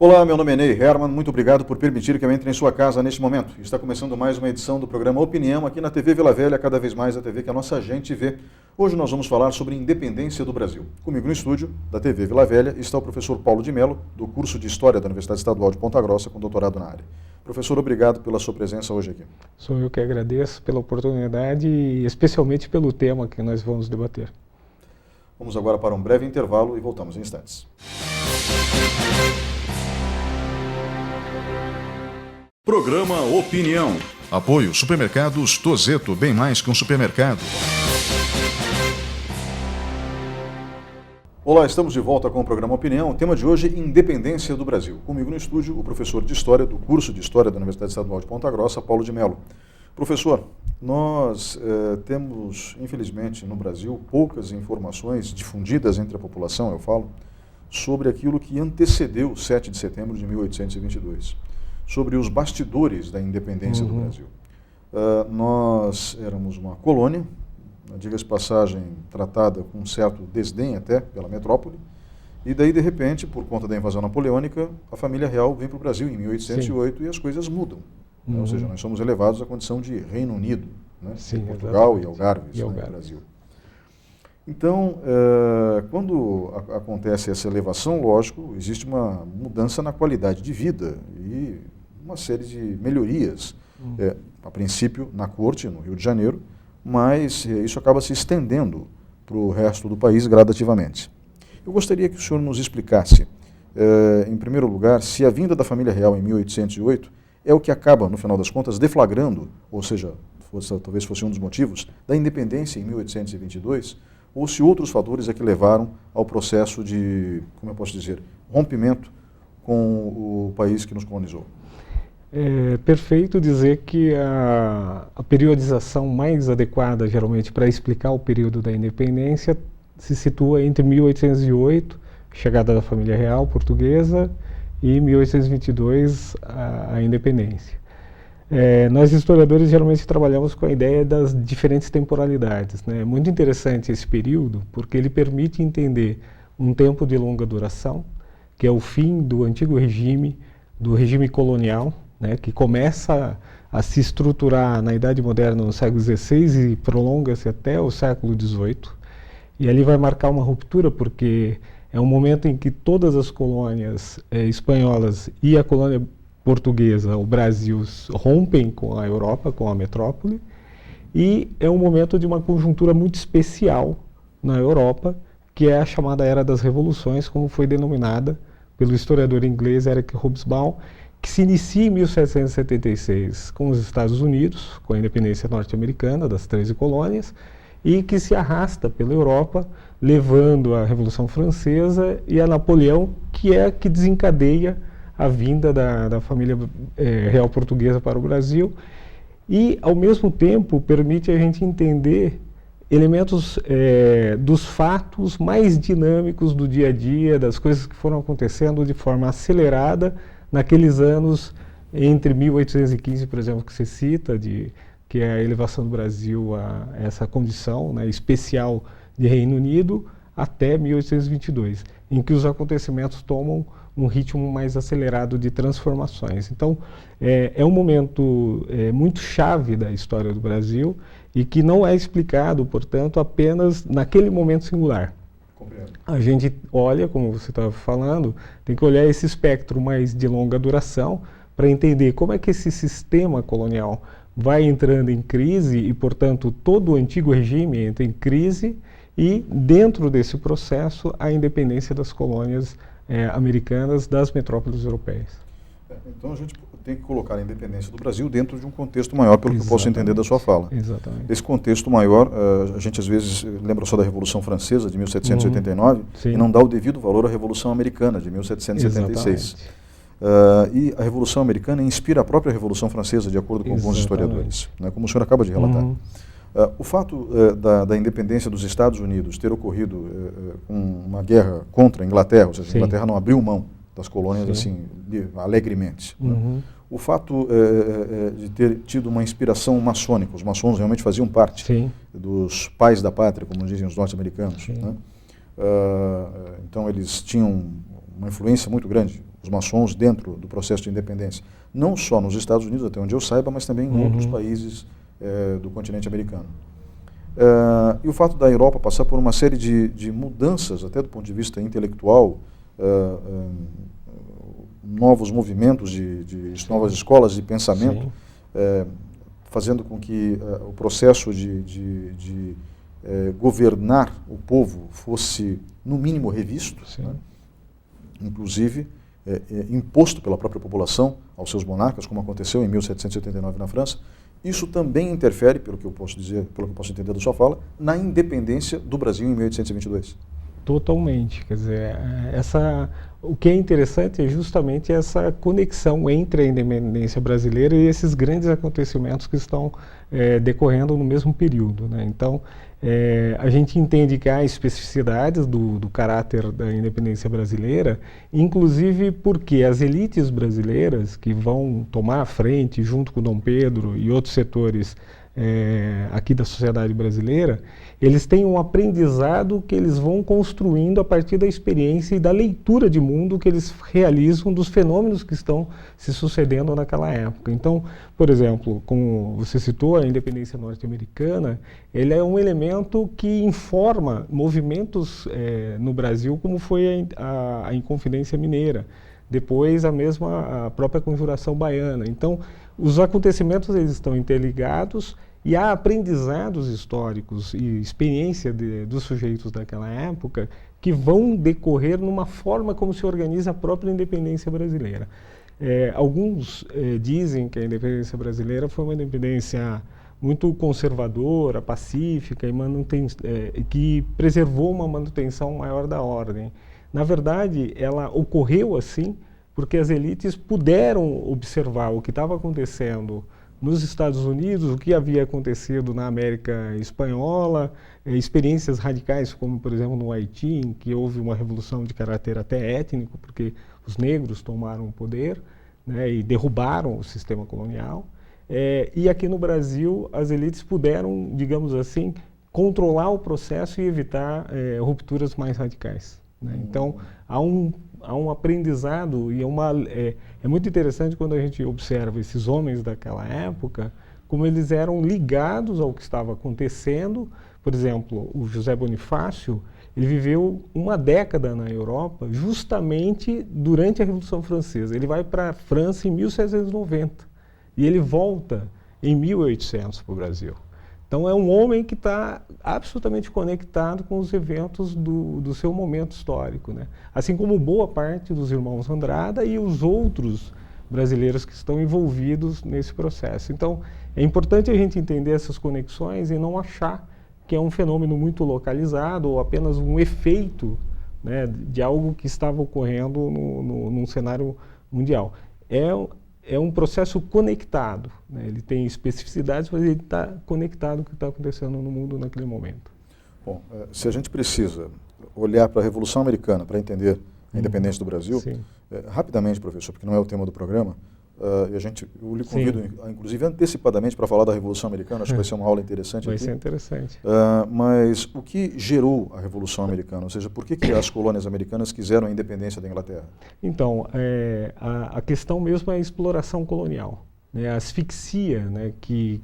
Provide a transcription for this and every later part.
Olá, meu nome é Ney Herman, muito obrigado por permitir que eu entre em sua casa neste momento. Está começando mais uma edição do programa Opinião aqui na TV Vila Velha, cada vez mais a TV que a nossa gente vê. Hoje nós vamos falar sobre independência do Brasil. Comigo no estúdio da TV Vila Velha está o professor Paulo de Mello, do curso de História da Universidade Estadual de Ponta Grossa, com doutorado na área. Professor, obrigado pela sua presença hoje aqui. Sou eu que agradeço pela oportunidade e especialmente pelo tema que nós vamos debater. Vamos agora para um breve intervalo e voltamos em instantes. Programa Opinião. Apoio Supermercados Tozeto, bem mais que um supermercado. Olá, estamos de volta com o programa Opinião. O tema de hoje, independência do Brasil. Comigo no estúdio, o professor de História do curso de História da Universidade Estadual de Ponta Grossa, Paulo de Mello. Professor, nós temos, infelizmente, no Brasil, poucas informações difundidas entre a população, eu falo, sobre aquilo que antecedeu o 7 de setembro de 1822. Sobre os bastidores da independência do Brasil. Nós éramos uma colônia, diga-se passagem, tratada com um certo desdém até pela metrópole, e daí, de repente, por conta da invasão napoleônica, a família real vem para o Brasil em 1808 Sim. E as coisas mudam. Ou seja, nós somos elevados à condição de Reino Unido, né? Sim, Portugal e Algarves, no Brasil. Então, quando acontece essa elevação, lógico, existe uma mudança na qualidade de vida e uma série de melhorias, a princípio na corte, no Rio de Janeiro, mas isso acaba se estendendo para o resto do país gradativamente. Eu gostaria que o senhor nos explicasse, em primeiro lugar, se a vinda da família real em 1808 é o que acaba, no final das contas, deflagrando, ou seja, talvez fosse um dos motivos, da independência em 1822, ou se outros fatores é que levaram ao processo de, como eu posso dizer, rompimento com o país que nos colonizou. É perfeito dizer que a periodização mais adequada, geralmente, para explicar o período da independência se situa entre 1808, chegada da família real portuguesa, e 1822, a independência. Nós, historiadores, geralmente trabalhamos com a ideia das diferentes temporalidades, né? É muito interessante esse período, porque ele permite entender um tempo de longa duração, que é o fim do antigo regime, do regime colonial, né, que começa a se estruturar na Idade Moderna no século XVI e prolonga-se até o século XVIII. E ali vai marcar uma ruptura, porque é um momento em que todas as colônias espanholas e a colônia portuguesa, o Brasil, rompem com a Europa, com a metrópole, e é um momento de uma conjuntura muito especial na Europa, que é a chamada Era das Revoluções, como foi denominada pelo historiador inglês Eric Hobsbawm, que se inicia em 1776 com os Estados Unidos, com a independência norte-americana das 13 colônias, e que se arrasta pela Europa, levando a Revolução Francesa e a Napoleão, que é a que desencadeia a vinda da família real portuguesa para o Brasil, e, ao mesmo tempo, permite a gente entender elementos dos fatos mais dinâmicos do dia a dia, das coisas que foram acontecendo de forma acelerada naqueles anos entre 1815, por exemplo, que você cita, que é a elevação do Brasil a essa condição, né, especial de Reino Unido, até 1822, em que os acontecimentos tomam um ritmo mais acelerado de transformações. Então, é um momento muito chave da história do Brasil e que não é explicado, portanto, apenas naquele momento singular. A gente olha, como você estava falando, tem que olhar esse espectro mais de longa duração para entender como é que esse sistema colonial vai entrando em crise e, portanto, todo o antigo regime entra em crise e, dentro desse processo, a independência das colônias americanas das metrópoles europeias. Então a gente tem que colocar a independência do Brasil dentro de um contexto maior, pelo que eu posso entender da sua fala. Exatamente. Esse contexto maior, a gente às vezes lembra só da Revolução Francesa de 1789 e não dá o devido valor à Revolução Americana de 1776. E a Revolução Americana inspira a própria Revolução Francesa, de acordo com alguns historiadores, né, como o senhor acaba de relatar. O fato da independência dos Estados Unidos ter ocorrido com uma guerra contra a Inglaterra, ou seja, a Inglaterra não abriu mão das colônias assim, alegremente. Né? O fato de ter tido uma inspiração maçônica, os maçons realmente faziam parte dos pais da pátria, como dizem os norte-americanos. Né? Então eles tinham uma influência muito grande, os maçons dentro do processo de independência, não só nos Estados Unidos, até onde eu saiba, mas também em outros países do continente americano. E o fato da Europa passar por uma série de mudanças, até do ponto de vista intelectual, novos movimentos, novas escolas de pensamento, fazendo com que o processo de governar o povo fosse, no mínimo, revisto, né? Inclusive imposto pela própria população aos seus monarcas, como aconteceu em 1789 na França. Isso também interfere, pelo que eu posso dizer, pelo que eu posso entender da sua fala, na independência do Brasil em 1822. Totalmente, quer dizer, o que é interessante é justamente essa conexão entre a independência brasileira e esses grandes acontecimentos que estão decorrendo no mesmo período, né? Então, a gente entende que há especificidades do caráter da independência brasileira, inclusive porque as elites brasileiras que vão tomar a frente, junto com Dom Pedro e outros setores aqui da sociedade brasileira, eles têm um aprendizado que eles vão construindo a partir da experiência e da leitura de mundo que eles realizam dos fenômenos que estão se sucedendo naquela época. Então, por exemplo, como você citou, a independência norte-americana, ele é um elemento que informa movimentos no Brasil, como foi a Inconfidência Mineira, depois a própria Conjuração Baiana. Então, os acontecimentos eles estão interligados e há aprendizados históricos e experiência dos sujeitos daquela época que vão decorrer numa forma como se organiza a própria independência brasileira. Alguns dizem que a independência brasileira foi uma independência muito conservadora, pacífica e que preservou uma manutenção maior da ordem. Na verdade, ela ocorreu assim porque as elites puderam observar o que estava acontecendo nos Estados Unidos, o que havia acontecido na América Espanhola, experiências radicais como, por exemplo, no Haiti, em que houve uma revolução de caráter até étnico, porque os negros tomaram o poder, né, e derrubaram o sistema colonial. E aqui no Brasil, as elites puderam, digamos assim, controlar o processo e evitar rupturas mais radicais, né? Então, há um aprendizado e é muito interessante quando a gente observa esses homens daquela época, como eles eram ligados ao que estava acontecendo. Por exemplo, o José Bonifácio, ele viveu uma década na Europa justamente durante a Revolução Francesa. Ele vai para a França em 1790 e ele volta em 1800 para o Brasil. Então é um homem que está absolutamente conectado com os eventos do seu momento histórico, né? Assim como boa parte dos irmãos Andrada e os outros brasileiros que estão envolvidos nesse processo. Então é importante a gente entender essas conexões e não achar que é um fenômeno muito localizado ou apenas um efeito, né, de algo que estava ocorrendo num cenário mundial. É um processo conectado, né? Ele tem especificidades, mas ele está conectado com o que está acontecendo no mundo naquele momento. Bom, se a gente precisa olhar para a Revolução Americana para entender a independência do Brasil, rapidamente, professor, porque não é o tema do programa, eu lhe convido, inclusive, antecipadamente para falar da Revolução Americana, acho que vai ser uma aula interessante. Vai ser interessante. Mas o que gerou a Revolução Americana? Ou seja, por que as colônias americanas quiseram a independência da Inglaterra? Então, a questão mesmo é a exploração colonial, né? A asfixia, né, que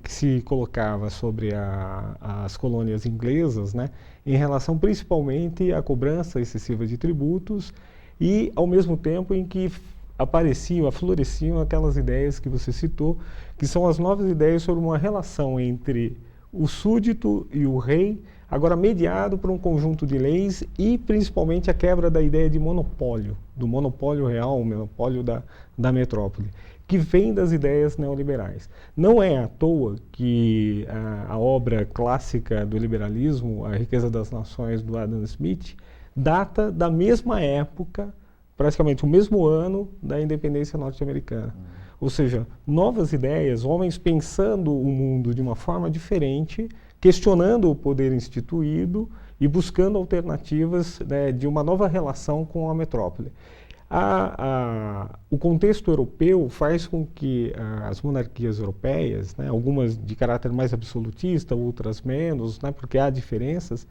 se colocava sobre as colônias inglesas, né, em relação principalmente à cobrança excessiva de tributos e, ao mesmo tempo, em que afloreciam aquelas ideias que você citou, que são as novas ideias sobre uma relação entre o súdito e o rei, agora mediado por um conjunto de leis e principalmente a quebra da ideia de monopólio, do monopólio real, o monopólio da metrópole, que vem das ideias neoliberais. Não é à toa que a obra clássica do liberalismo, A Riqueza das Nações, do Adam Smith, data da mesma época, praticamente o mesmo ano da independência norte-americana. Ou seja, novas ideias, homens pensando o mundo de uma forma diferente, questionando o poder instituído e buscando alternativas, né, de uma nova relação com a metrópole. O contexto europeu faz com que as monarquias europeias, né, algumas de caráter mais absolutista, outras menos, né, porque há diferenças,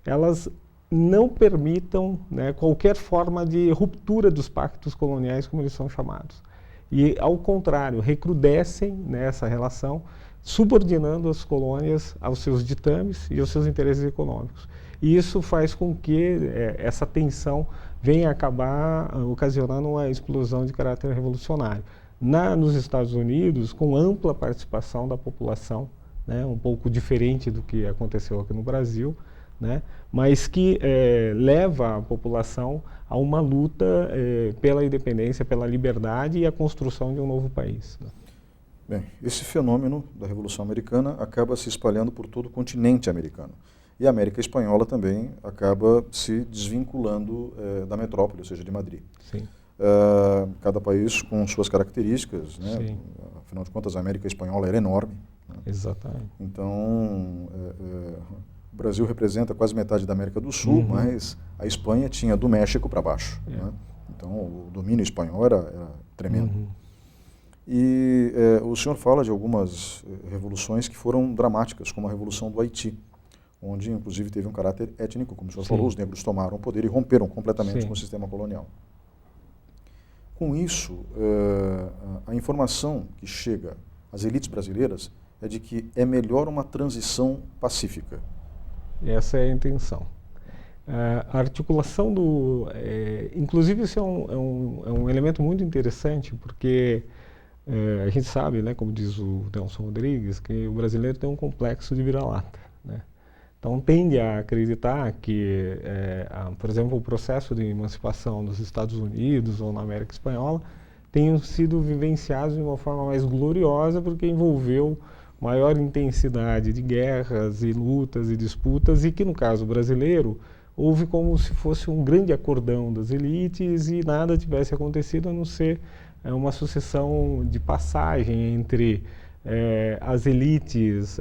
elas não permitam, né, qualquer forma de ruptura dos pactos coloniais, como eles são chamados. E, ao contrário, recrudescem nessa relação, subordinando as colônias aos seus ditames e aos seus interesses econômicos. E isso faz com que essa tensão venha a acabar ocasionando uma explosão de caráter revolucionário. Nos Estados Unidos, com ampla participação da população, né, um pouco diferente do que aconteceu aqui no Brasil, né, mas que leva a população a uma luta pela independência, pela liberdade e a construção de um novo país. Bem, esse fenômeno da Revolução Americana acaba se espalhando por todo o continente americano. E a América Espanhola também acaba se desvinculando da metrópole, ou seja, de Madrid. Sim. Cada país com suas características, né? Sim. Afinal de contas, a América Espanhola era enorme. Né? Exatamente. Então, o Brasil representa quase metade da América do Sul, mas a Espanha tinha do México para baixo. Né? Então, o domínio espanhol era tremendo. E o senhor fala de algumas revoluções que foram dramáticas, como a Revolução do Haiti, onde inclusive teve um caráter étnico, como o senhor falou, os negros tomaram o poder e romperam completamente com o sistema colonial. Com isso, a informação que chega às elites brasileiras é de que é melhor uma transição pacífica. Essa é a intenção. A articulação inclusive isso é um elemento muito interessante, porque a gente sabe, né, como diz o Nelson Rodrigues, que o brasileiro tem um complexo de vira-lata, né? Então tende a acreditar que, por exemplo, o processo de emancipação nos Estados Unidos ou na América Espanhola tenham sido vivenciados de uma forma mais gloriosa, porque envolveu maior intensidade de guerras e lutas e disputas, e que no caso brasileiro houve como se fosse um grande acordão das elites e nada tivesse acontecido a não ser uma sucessão de passagem entre as elites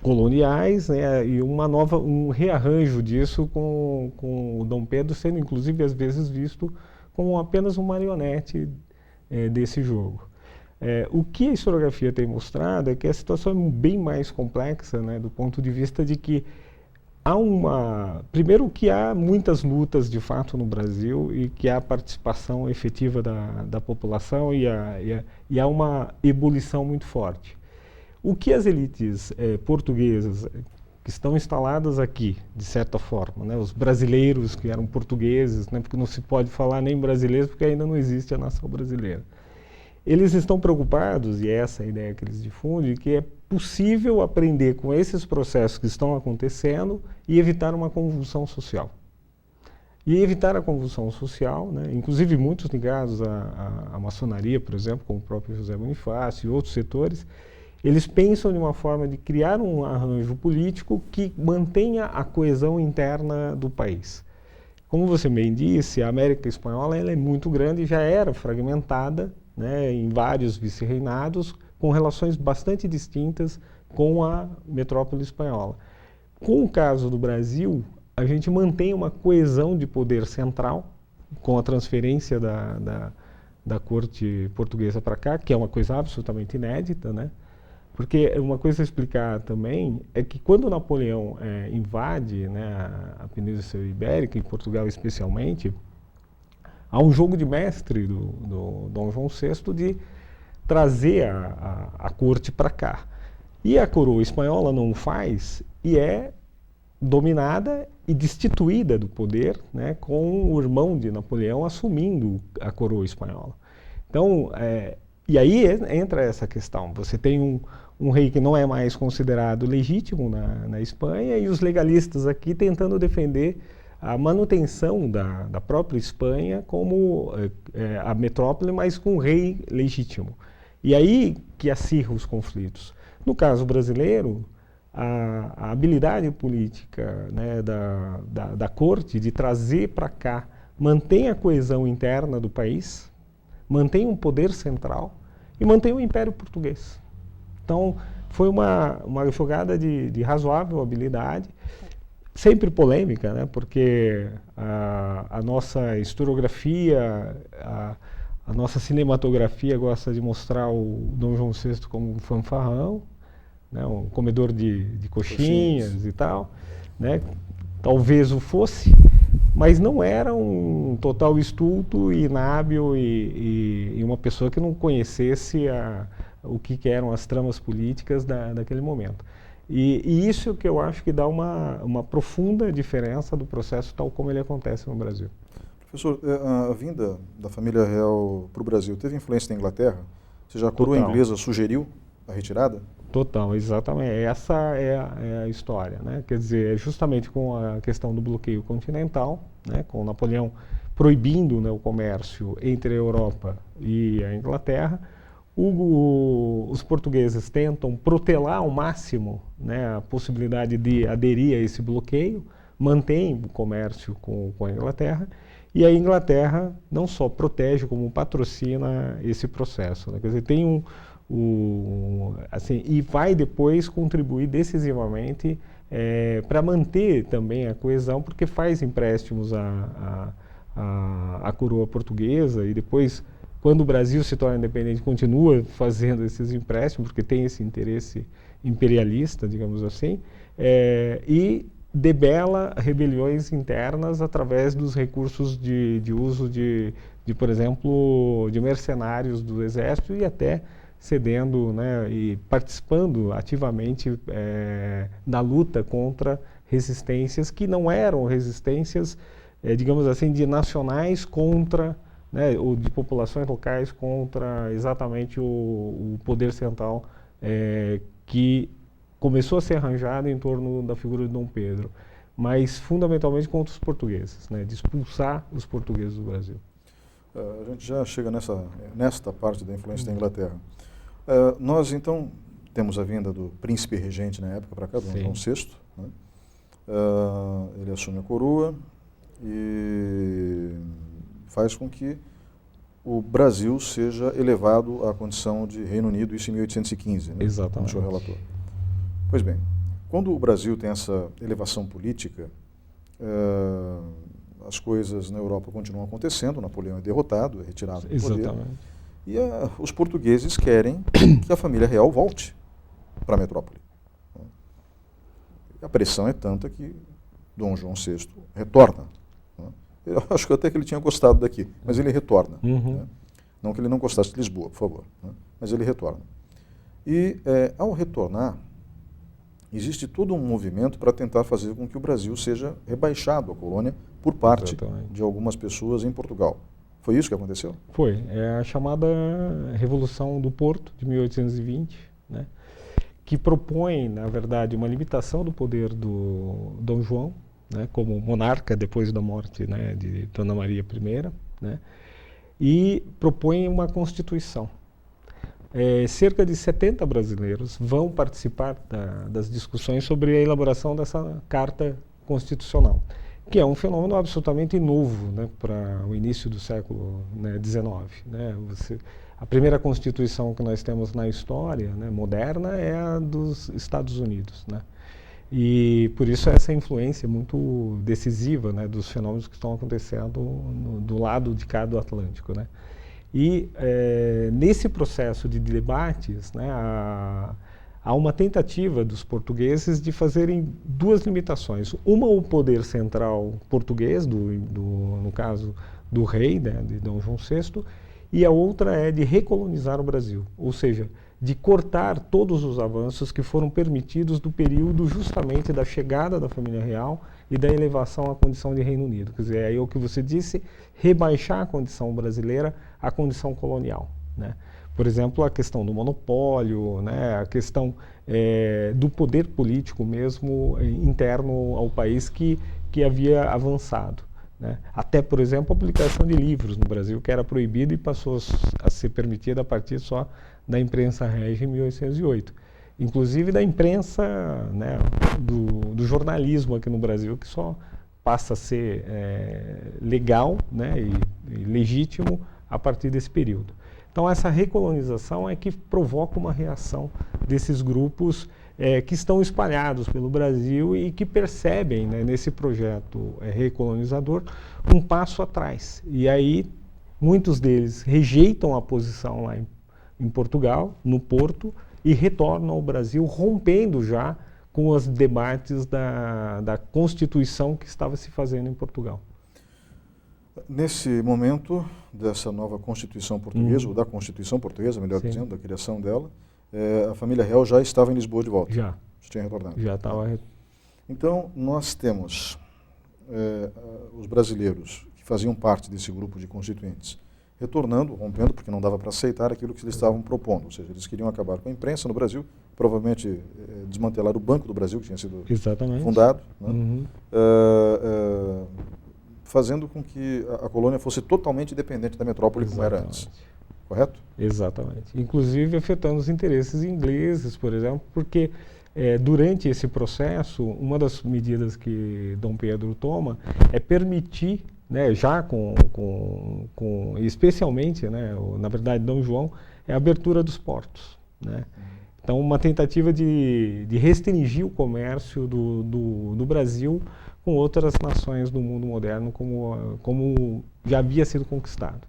coloniais, né, e um rearranjo disso com o Dom Pedro sendo inclusive às vezes visto como apenas um marionete desse jogo. O que a historiografia tem mostrado é que a situação é bem mais complexa, né, do ponto de vista de que primeiro que há muitas lutas de fato no Brasil e que há participação efetiva da população e há uma ebulição muito forte. O que as elites portuguesas que estão instaladas aqui, de certa forma, né, os brasileiros que eram portugueses, né, porque não se pode falar nem brasileiros porque ainda não existe a nação brasileira. Eles estão preocupados, e essa é a ideia que eles difundem, que é possível aprender com esses processos que estão acontecendo e evitar uma convulsão social. E evitar a convulsão social, né, inclusive muitos ligados à maçonaria, por exemplo, como o próprio José Bonifácio e outros setores, eles pensam de uma forma de criar um arranjo político que mantenha a coesão interna do país. Como você bem disse, a América Espanhola ela é muito grande e já era fragmentada, né, em vários vice-reinados, com relações bastante distintas com a metrópole espanhola. Com o caso do Brasil, a gente mantém uma coesão de poder central, com a transferência da corte portuguesa para cá, que é uma coisa absolutamente inédita, né? Porque uma coisa a explicar também é que quando Napoleão invade, né, a Península Ibérica, em Portugal especialmente, há um jogo de mestre do Dom João VI de trazer a corte para cá. E a coroa espanhola não o faz e é dominada e destituída do poder, né, com o irmão de Napoleão assumindo a coroa espanhola. Então, e aí entra essa questão. Você tem um rei que não é mais considerado legítimo na Espanha e os legalistas aqui tentando defender a manutenção da própria Espanha como a metrópole, mas com um rei legítimo. E aí que acirra os conflitos. No caso brasileiro, a habilidade política, né, da corte de trazer para cá, mantém a coesão interna do país, mantém um poder central e mantém o Império Português. Então, foi uma jogada de razoável habilidade, sempre polêmica, né, porque a nossa historiografia, a nossa cinematografia gosta de mostrar o Dom João VI como um fanfarrão, né, um comedor de coxinhas e tal, né, talvez o fosse, mas não era um total estulto, inábil e uma pessoa que não conhecesse o que eram as tramas políticas daquele momento. E isso que eu acho que dá uma profunda diferença do processo tal como ele acontece no Brasil. Professor, a vinda da família real para o Brasil teve influência da Inglaterra? Ou seja, a coroa inglesa sugeriu a retirada? Total, exatamente. Essa é a história, né? Quer dizer, justamente com a questão do bloqueio continental, né? Com Napoleão proibindo, né, o comércio entre a Europa e a Inglaterra, os portugueses tentam protelar ao máximo, né, a possibilidade de aderir a esse bloqueio, mantém o comércio com a Inglaterra, e a Inglaterra não só protege, como patrocina esse processo, né? Quer dizer, tem assim, e vai depois contribuir decisivamente para manter também a coesão, porque faz empréstimos à coroa portuguesa e depois, quando o Brasil se torna independente, continua fazendo esses empréstimos, porque tem esse interesse imperialista, digamos assim, e debela rebeliões internas através dos recursos de uso por exemplo, de mercenários do exército e até cedendo, né, e participando ativamente da luta contra resistências que não eram resistências, digamos assim, de nacionais contra, né, ou de populações locais contra exatamente o poder central que começou a ser arranjado em torno da figura de Dom Pedro, mas fundamentalmente contra os portugueses, né, de expulsar os portugueses do Brasil. A gente já chega nesta parte da influência da Inglaterra. Nós, então, temos a vinda do príncipe regente na época para cá, Dom João VI. Né? Ele assume a coroa e faz com que o Brasil seja elevado à condição de Reino Unido, isso em 1815, né? Exatamente. Como o senhor relatou. Pois bem, quando o Brasil tem essa elevação política, as coisas na Europa continuam acontecendo, Napoleão é derrotado, é retirado do poder. Exatamente. E os portugueses querem que a família real volte para a metrópole. A pressão é tanta que Dom João VI retorna. Eu acho que até que ele tinha gostado daqui, mas ele retorna. Né? Não que ele não gostasse de Lisboa, por favor, né? Mas ele retorna. E ao retornar, existe todo um movimento para tentar fazer com que o Brasil seja rebaixado à colônia por parte de algumas pessoas em Portugal. Foi isso que aconteceu? Foi. É a chamada Revolução do Porto, de 1820, né, que propõe, na verdade, uma limitação do poder do Dom João, né, como monarca depois da morte, né, de Dona Maria I, né, e propõe uma Constituição. Cerca de 70 brasileiros vão participar das discussões sobre a elaboração dessa Carta Constitucional, que é um fenômeno absolutamente novo, né, para o início do século XIX. Né? A primeira Constituição que nós temos na história, né, moderna é a dos Estados Unidos. Né? E por isso essa influência muito decisiva, né, dos fenômenos que estão acontecendo do lado de cá do Atlântico. Né? E nesse processo de debates, né, há uma tentativa dos portugueses de fazerem duas limitações. Uma, o poder central português, no caso do rei, né, de Dom João VI, e a outra é de recolonizar o Brasil, ou seja, de cortar todos os avanços que foram permitidos do período justamente da chegada da família real e da elevação à condição de Reino Unido. Quer dizer, aí o que você disse, rebaixar a condição brasileira à condição colonial, né? Por exemplo, a questão do monopólio, né, a questão do poder político mesmo interno ao país que havia avançado. Né? Até, por exemplo, a publicação de livros no Brasil, que era proibida e passou a ser permitida a partir só da imprensa régia em 1808. Inclusive da imprensa, né, do jornalismo aqui no Brasil, que só passa a ser legal, né, e legítimo a partir desse período. Então essa recolonização é que provoca uma reação desses grupos que estão espalhados pelo Brasil e que percebem, né, nesse projeto recolonizador um passo atrás. E aí muitos deles rejeitam a posição lá em Portugal, no Porto, e retornam ao Brasil, rompendo já com os debates da Constituição que estava se fazendo em Portugal. Nesse momento dessa nova Constituição portuguesa, ou da Constituição portuguesa, melhor dizendo, da criação dela, a família real já estava em Lisboa de volta? Já tinha retornado? Já estava. Então, nós temos os brasileiros que faziam parte desse grupo de constituintes retornando, rompendo, porque não dava para aceitar aquilo que eles estavam propondo. Ou seja, eles queriam acabar com a imprensa no Brasil, provavelmente desmantelar o Banco do Brasil, que tinha sido fundado, né? Fazendo com que a colônia fosse totalmente dependente da metrópole, como era antes. Correto? Exatamente. Inclusive afetando os interesses ingleses, por exemplo, porque durante esse processo, uma das medidas que Dom Pedro toma é permitir, né, já especialmente, né, na verdade, Dom João, é a abertura dos portos, né? Então, uma tentativa de restringir o comércio do Brasil com outras nações do mundo moderno, como já havia sido conquistado.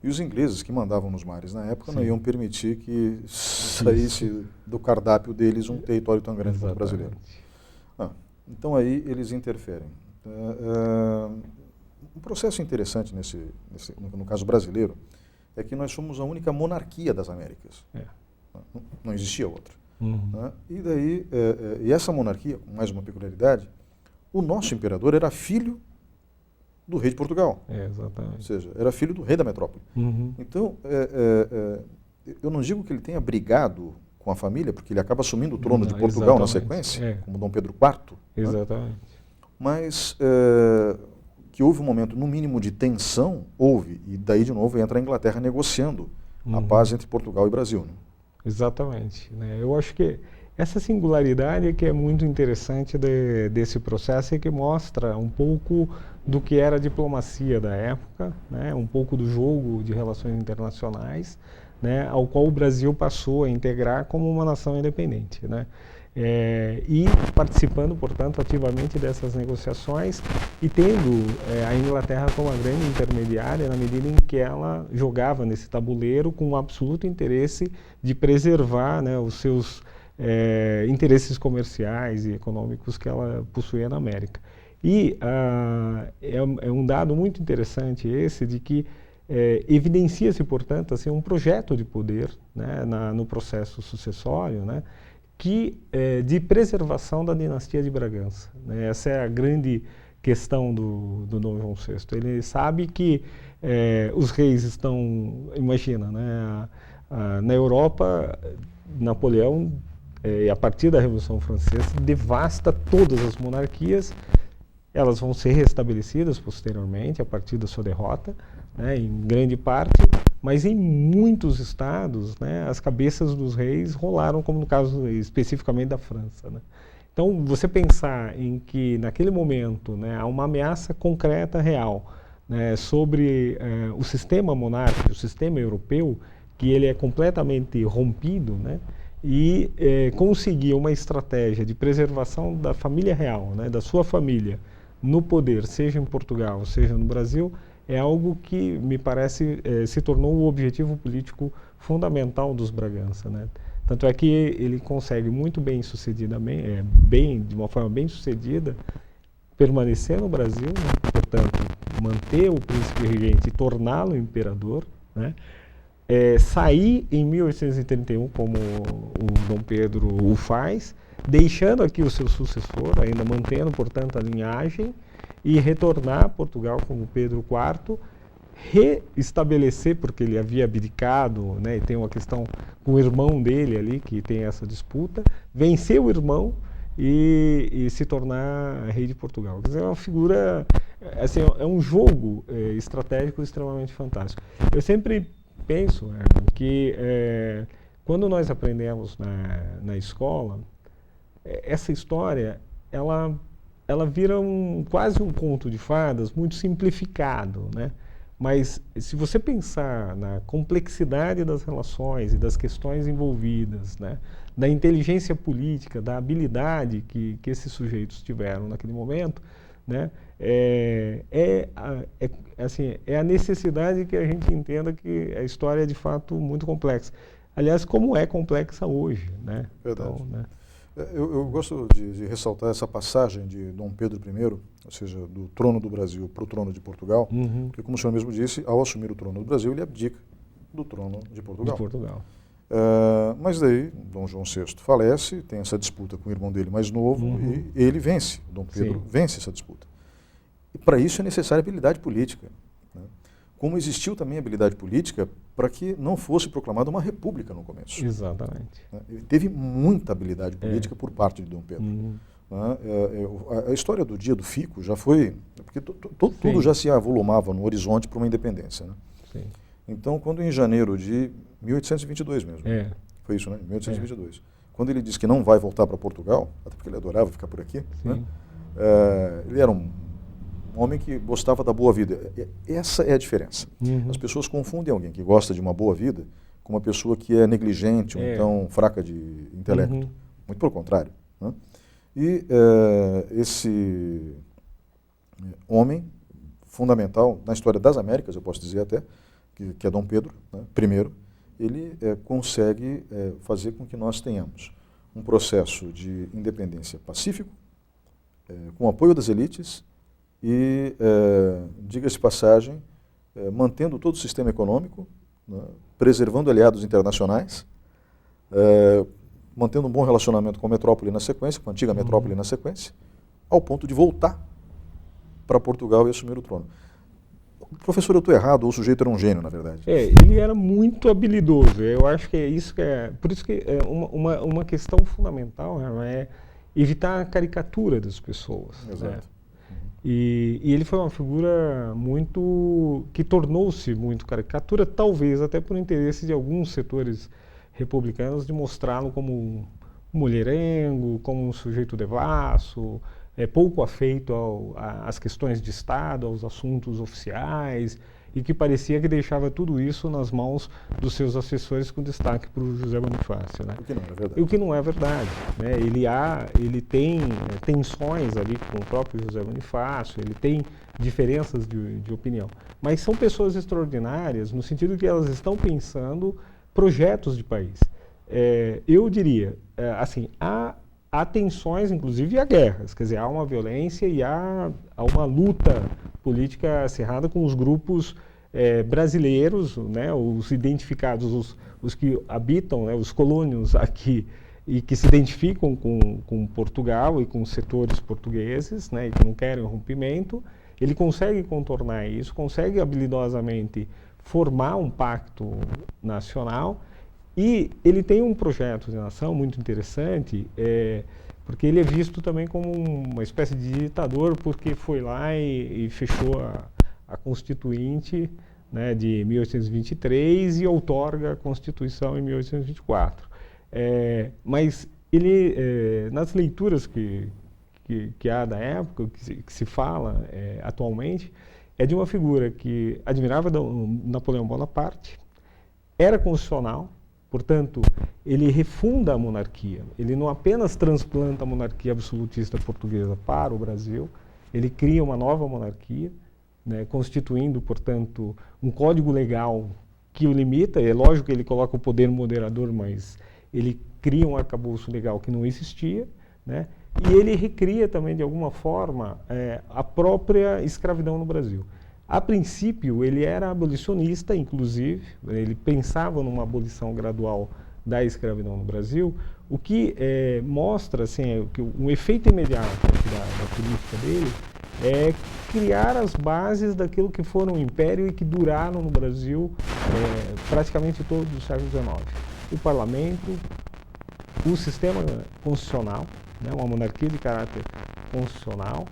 E os ingleses que mandavam nos mares na época não iam permitir que saísse do cardápio deles um território tão grande quanto o brasileiro. Então aí eles interferem. Um processo interessante no caso brasileiro é que nós somos a única monarquia das Américas. Não existia outra. E daí, e essa monarquia, com mais uma peculiaridade, o nosso imperador era filho do rei de Portugal. Exatamente. Ou seja, era filho do rei da metrópole. Então, eu não digo que ele tenha brigado com a família, porque ele acaba assumindo o trono de Portugal na sequência, como Dom Pedro IV. Exatamente. Né? Mas que houve um momento, no mínimo, de tensão, houve. E daí, de novo, entra a Inglaterra negociando a paz entre Portugal e Brasil. Né? Exatamente. Né? Eu acho que essa singularidade é que é muito interessante desse processo e que mostra um pouco do que era a diplomacia da época, né? Um pouco do jogo de relações internacionais, né? Ao qual o Brasil passou a integrar como uma nação independente, né? E participando, portanto, ativamente dessas negociações e tendo a Inglaterra como a grande intermediária na medida em que ela jogava nesse tabuleiro com um absoluto interesse de preservar, né, os seus interesses comerciais e econômicos que ela possuía na América. E é um dado muito interessante esse de que evidencia-se, portanto, assim, um projeto de poder, né, no processo sucessório, né, de preservação da dinastia de Bragança. Né? Essa é a grande questão do Dom João VI. Ele sabe que os reis estão, imagina, né, na Europa, Napoleão, a partir da Revolução Francesa, devasta todas as monarquias. Elas vão ser restabelecidas posteriormente, a partir da sua derrota, né, em grande parte, mas em muitos estados, né, as cabeças dos reis rolaram, como no caso especificamente da França. Né. Então, você pensar em que, naquele momento, né, há uma ameaça concreta, real, né, sobre o sistema monárquico, o sistema europeu, que ele é completamente rompido, né, e conseguir uma estratégia de preservação da família real, né, da sua família, no poder, seja em Portugal, seja no Brasil, é algo que, me parece, se tornou o objetivo político fundamental dos Bragança. Né? Tanto é que ele consegue muito de uma forma bem sucedida, permanecer no Brasil, né? Portanto, manter o príncipe regente e torná-lo imperador, né? Sair em 1831, como o Dom Pedro o faz, deixando aqui o seu sucessor, ainda mantendo, portanto, a linhagem, e retornar a Portugal como Pedro IV, reestabelecer, porque ele havia abdicado, né, e tem uma questão com o irmão dele ali, que tem essa disputa, vencer o irmão e se tornar rei de Portugal. Quer dizer, é uma figura, assim, é um jogo estratégico extremamente fantástico. Eu sempre penso, que quando nós aprendemos na escola, essa história, ela vira quase um conto de fadas muito simplificado, né? Mas se você pensar na complexidade das relações e das questões envolvidas, né, da inteligência política, da habilidade que esses sujeitos tiveram naquele momento, né, assim, é a necessidade que a gente entenda que a história é de fato muito complexa. Aliás, como é complexa hoje, né? Verdade. Então, né? Eu gosto de ressaltar essa passagem de Dom Pedro I, ou seja, do trono do Brasil para o trono de Portugal, porque, como o senhor mesmo disse, ao assumir o trono do Brasil, ele abdica do trono de Portugal. Mas daí, Dom João VI falece, tem essa disputa com o irmão dele mais novo, e ele vence, Dom Pedro vence essa disputa. E para isso é necessária habilidade política, né? Como existiu também habilidade política para que não fosse proclamada uma república no começo. Exatamente. Ele teve muita habilidade política por parte de Dom Pedro. A história do dia do fico já foi... Porque tudo já se avolumava no horizonte para uma independência, né? Sim. Então, quando em janeiro de 1822 mesmo, foi isso, né? 1822, quando ele disse que não vai voltar para Portugal, até porque ele adorava ficar por aqui, né? Ele era um homem que gostava da boa vida. Essa é a diferença. As pessoas confundem alguém que gosta de uma boa vida com uma pessoa que é negligente, ou então fraca de intelecto. Muito pelo contrário, né? E esse homem fundamental na história das Américas, eu posso dizer até, que é Dom Pedro, né, I, ele consegue fazer com que nós tenhamos um processo de independência pacífico, com apoio das elites, e, diga-se passagem, mantendo todo o sistema econômico, né, preservando aliados internacionais, mantendo um bom relacionamento com a metrópole na sequência, com a antiga metrópole na sequência, ao ponto de voltar para Portugal e assumir o trono. Professor, eu estou errado, ou o sujeito era um gênio, na verdade? Ele era muito habilidoso. Eu acho que é isso que é... Por isso que uma questão fundamental é evitar a caricatura das pessoas. Exato. Né? E ele foi uma figura que tornou-se muito caricatura, talvez até por interesse de alguns setores republicanos de mostrá-lo como um mulherengo, como um sujeito devasso, pouco afeito às questões de Estado, aos assuntos oficiais, e que parecia que deixava tudo isso nas mãos dos seus assessores, com destaque para o José Bonifácio, né? O que não é verdade. E o que não é verdade, né? Ele tem tensões ali com o próprio José Bonifácio, ele tem diferenças de opinião, mas são pessoas extraordinárias no sentido que elas estão pensando projetos de país. Eu diria, assim, há tensões, inclusive há guerras, quer dizer, há uma violência e há uma luta política acirrada com os grupos brasileiros, né, os identificados, os que habitam, né, os colônios aqui e que se identificam com Portugal e com os setores portugueses, né, e que não querem o rompimento. Ele consegue contornar isso, consegue habilidosamente formar um pacto nacional. E ele tem um projeto de nação muito interessante, porque ele é visto também como uma espécie de ditador, porque foi lá e fechou a Constituinte, né, de 1823 e outorga a Constituição em 1824. Mas ele, nas leituras que há da época, que se fala atualmente, é de uma figura que admirava Napoleão Bonaparte, era constitucional. Portanto, ele refunda a monarquia. Ele não apenas transplanta a monarquia absolutista portuguesa para o Brasil, ele cria uma nova monarquia, né, constituindo, portanto, um código legal que o limita. É lógico que ele coloca o poder moderador, mas ele cria um arcabouço legal que não existia, né, e ele recria também, de alguma forma, a própria escravidão no Brasil. A princípio, ele era abolicionista, inclusive, ele pensava numa abolição gradual da escravidão no Brasil, o que mostra, assim, que um efeito imediato da política dele é criar as bases daquilo que foram o Império e que duraram no Brasil praticamente todo o século XIX. O parlamento, o sistema constitucional, né, uma monarquia de caráter constitucional,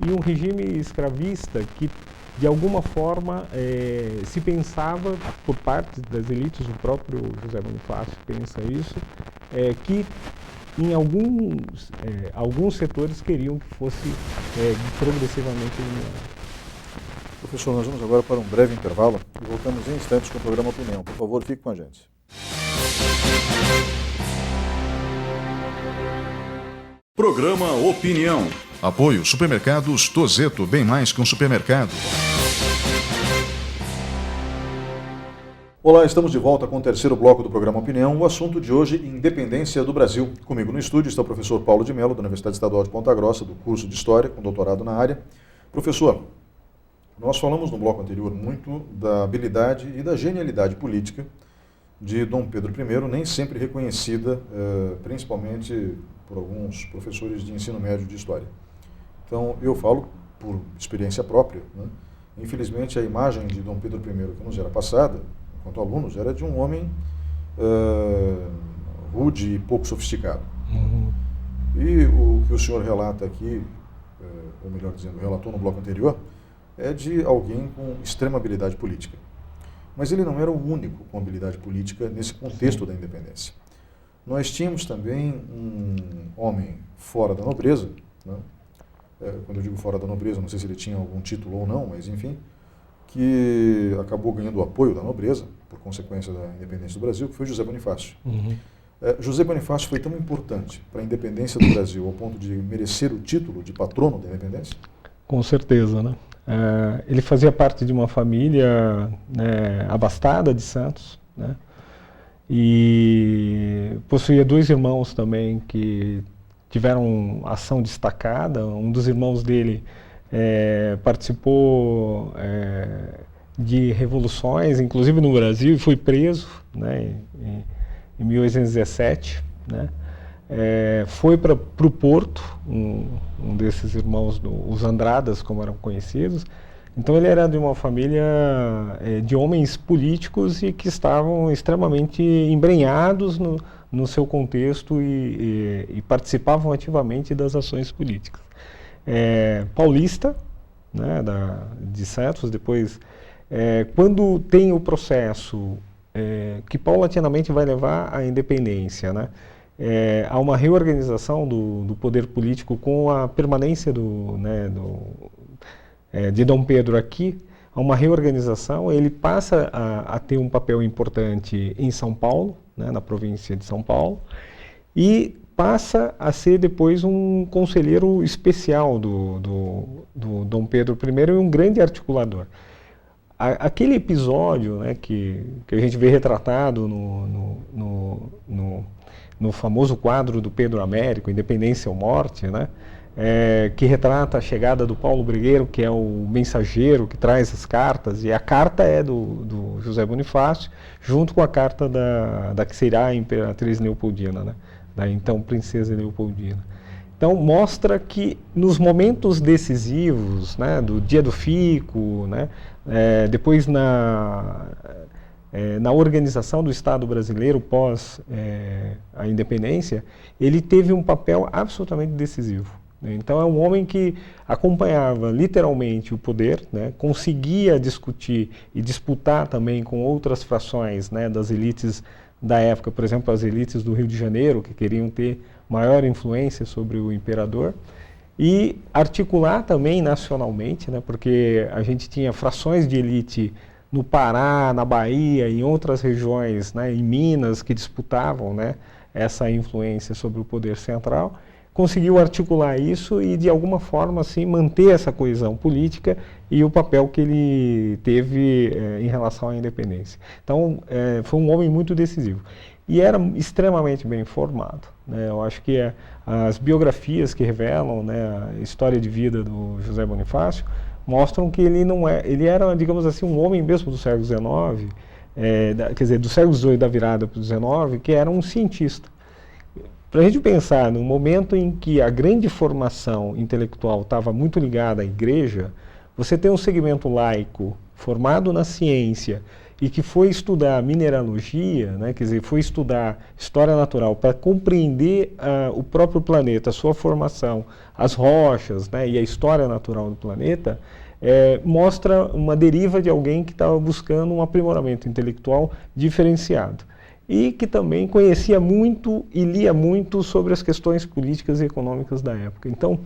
e um regime escravista que, de alguma forma, se pensava, por parte das elites, o próprio José Bonifácio pensa isso, que em alguns setores queriam que fosse progressivamente eliminado. Professor, nós vamos agora para um breve intervalo e voltamos em instantes com o programa Opinião. Por favor, fique com a gente. Programa Opinião. Apoio Supermercados Tozeto, bem mais que um supermercado. Olá, estamos de volta com o terceiro bloco do programa Opinião. O assunto de hoje, independência do Brasil. Comigo no estúdio está o professor Paulo de Mello, da Universidade Estadual de Ponta Grossa, do curso de História, com doutorado na área. Professor, nós falamos no bloco anterior muito da habilidade e da genialidade política de Dom Pedro I, nem sempre reconhecida, principalmente por alguns professores de ensino médio de História. Então, eu falo por experiência própria, né? Infelizmente, a imagem de Dom Pedro I que nos era passada, enquanto alunos, era de um homem rude e pouco sofisticado. E o que o senhor relata aqui, ou melhor dizendo, relatou no bloco anterior, é de alguém com extrema habilidade política. Mas ele não era o único com habilidade política nesse contexto da independência. Nós tínhamos também um homem fora da nobreza, né? Quando eu digo fora da nobreza, não sei se ele tinha algum título ou não, mas enfim, que acabou ganhando o apoio da nobreza, por consequência da independência do Brasil, que foi José Bonifácio. José Bonifácio foi tão importante para a independência do Brasil, ao ponto de merecer o título de patrono da independência? Com certeza, né? Ele fazia parte de uma família, né, abastada de Santos, né? E possuía 2 irmãos também que tiveram ação destacada. Um dos irmãos dele participou de revoluções, inclusive no Brasil, e foi preso, né, em 1817, né? Foi para o Porto, um desses irmãos, os Andradas, como eram conhecidos. Então ele era de uma família de homens políticos e que estavam extremamente embrenhados no seu contexto e participavam ativamente das ações políticas. Paulista, né, de Santos, depois, quando tem o processo que paulatinamente vai levar à independência, né? Há uma reorganização do poder político com a permanência de Dom Pedro aqui. Há uma reorganização, ele passa a ter um papel importante em São Paulo, né, na província de São Paulo, e passa a ser depois um conselheiro especial do Dom Pedro I e um grande articulador. Aquele episódio, né, que a gente vê retratado no famoso quadro do Pedro Américo, Independência ou Morte, né, que retrata a chegada do Paulo Brigueiro, que é o mensageiro que traz as cartas, e a carta é do José Bonifácio, junto com a carta da que será a Imperatriz Leopoldina, né, da então Princesa Leopoldina. Então mostra que nos momentos decisivos, né, do dia do fico, né, depois na organização do Estado brasileiro pós a independência, ele teve um papel absolutamente decisivo. Então é um homem que acompanhava literalmente o poder, né, conseguia discutir e disputar também com outras frações, né, das elites da época, por exemplo, as elites do Rio de Janeiro, que queriam ter maior influência sobre o imperador, e articular também nacionalmente, né, porque a gente tinha frações de elite no Pará, na Bahia, em outras regiões, né, em Minas, que disputavam, né, essa influência sobre o poder central. Conseguiu articular isso e, de alguma forma, assim, manter essa coesão política e o papel que ele teve em relação à independência. Então, foi um homem muito decisivo. E era extremamente bem informado, né? Eu acho que as biografias que revelam, né, a história de vida do José Bonifácio mostram que ele era, digamos assim, um homem mesmo do século XIX, quer dizer, do século XVIII da virada para o XIX, que era um cientista. Para a gente pensar no momento em que a grande formação intelectual estava muito ligada à igreja, você tem um segmento laico formado na ciência e que foi estudar mineralogia, né, quer dizer, foi estudar história natural para compreender o próprio planeta, a sua formação, as rochas, né, e a história natural do planeta, mostra uma deriva de alguém que estava buscando um aprimoramento intelectual diferenciado. E que também conhecia muito e lia muito sobre as questões políticas e econômicas da época. Então,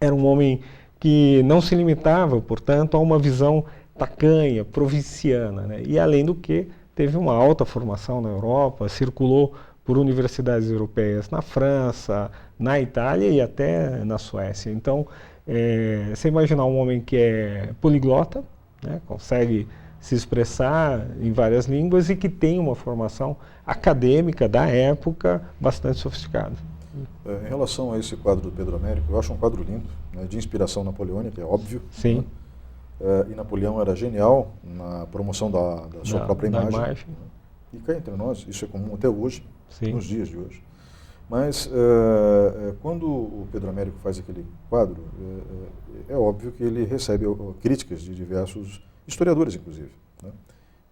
era um homem que não se limitava, portanto, a uma visão tacanha, provinciana, né? E, além do que, teve uma alta formação na Europa, circulou por universidades europeias na França, na Itália e até na Suécia. Então, você imaginar um homem que é poliglota, né? Consegue se expressar em várias línguas e que tem uma formação acadêmica da época bastante sofisticada. Em relação a esse quadro do Pedro Américo, eu acho um quadro lindo, né, de inspiração napoleônica, é óbvio. Sim. Né? E Napoleão era genial na promoção da sua própria imagem. Né? E cá entre nós, isso é comum até hoje, Sim. nos dias de hoje. Mas quando o Pedro Américo faz aquele quadro, é óbvio que ele recebe críticas de diversos historiadores, inclusive. Né?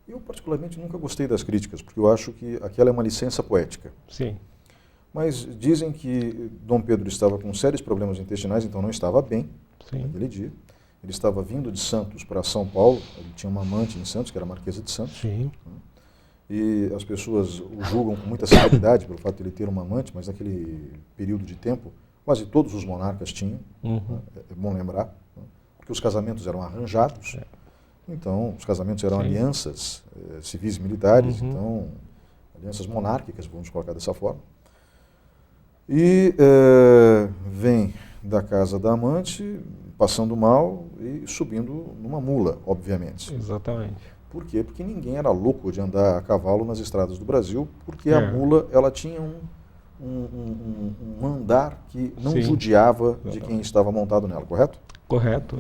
Eu, particularmente, nunca gostei das críticas, porque eu acho que aquela é uma licença poética. Sim. Mas dizem que Dom Pedro estava com sérios problemas intestinais, então não estava bem naquele dia. Ele estava vindo de Santos para São Paulo, ele tinha uma amante em Santos, que era a Marquesa de Santos. Sim. E as pessoas o julgam com muita severidade pelo fato de ele ter uma amante, mas naquele período de tempo, quase todos os monarcas tinham, né? É bom lembrar, né? Porque os casamentos eram arranjados, então os casamentos eram alianças civis e militares, então alianças monárquicas, vamos colocar dessa forma. E vem da casa da amante, passando mal e subindo numa mula, obviamente. Exatamente. Por quê? Porque ninguém era louco de andar a cavalo nas estradas do Brasil, porque a mula ela tinha um andar que não judiava de quem estava montado nela, correto? Correto.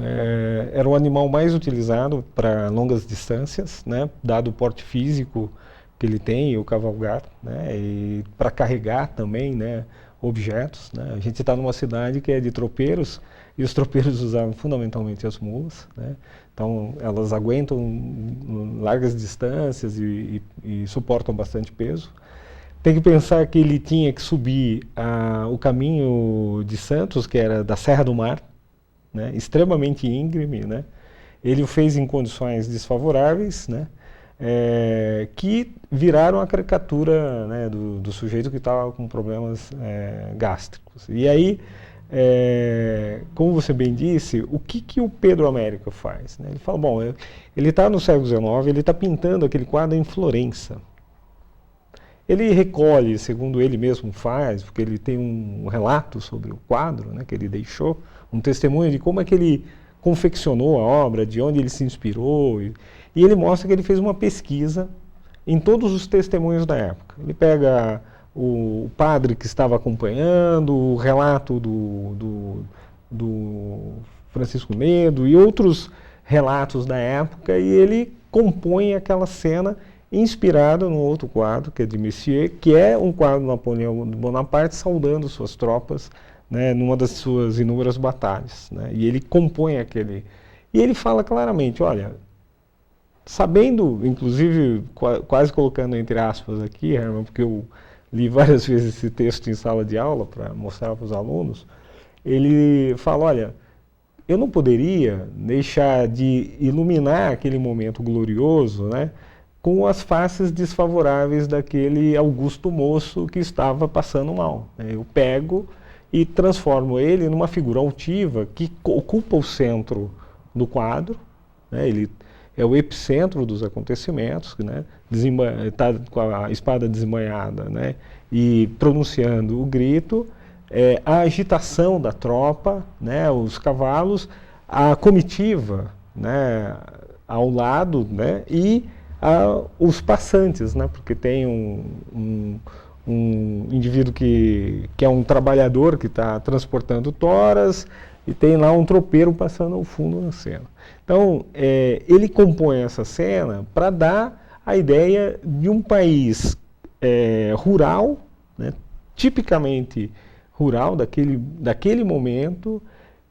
Era o animal mais utilizado para longas distâncias, né? Dado o porte físico que ele tem, o cavalgar, né? E para carregar também, né? Objetos, né? A gente está numa cidade que é de tropeiros e os tropeiros usavam fundamentalmente as mulas, né? Então elas aguentam largas distâncias e suportam bastante peso. Tem que pensar que ele tinha que subir o caminho de Santos, que era da Serra do Mar, né? Extremamente íngreme, né? Ele o fez em condições desfavoráveis, né? Que viraram a caricatura, né, do sujeito que estava com problemas gástricos. E aí, como você bem disse, o que o Pedro Américo faz? Né? Ele fala, bom, ele está no século XIX, ele está pintando aquele quadro em Florença. Ele recolhe, segundo ele mesmo faz, porque ele tem um relato sobre o quadro, né, que ele deixou, um testemunho de como é que ele confeccionou a obra, de onde ele se inspirou, e ele mostra que ele fez uma pesquisa em todos os testemunhos da época. Ele pega o padre que estava acompanhando, o relato do Francisco Medo e outros relatos da época, e ele compõe aquela cena inspirada num outro quadro, que é de Messier, que é um quadro do Napoleão Bonaparte saudando suas tropas, né, numa das suas inúmeras batalhas. Né, e ele compõe aquele... E ele fala claramente, olha, sabendo, inclusive, quase colocando entre aspas aqui, Herman, porque eu li várias vezes esse texto em sala de aula para mostrar para os alunos, ele fala, olha, eu não poderia deixar de iluminar aquele momento glorioso, né, com as faces desfavoráveis daquele Augusto moço que estava passando mal. Eu pego e transformo ele numa figura altiva que ocupa o centro do quadro, né, ele é o epicentro dos acontecimentos, né, está com a espada desembainhada, né, e pronunciando o grito, a agitação da tropa, né, os cavalos, a comitiva, né, ao lado, né, e os passantes, né, porque tem um indivíduo que é um trabalhador que está transportando toras e tem lá um tropeiro passando ao fundo na cena. Então, ele compõe essa cena para dar a ideia de um país rural, né, tipicamente rural daquele momento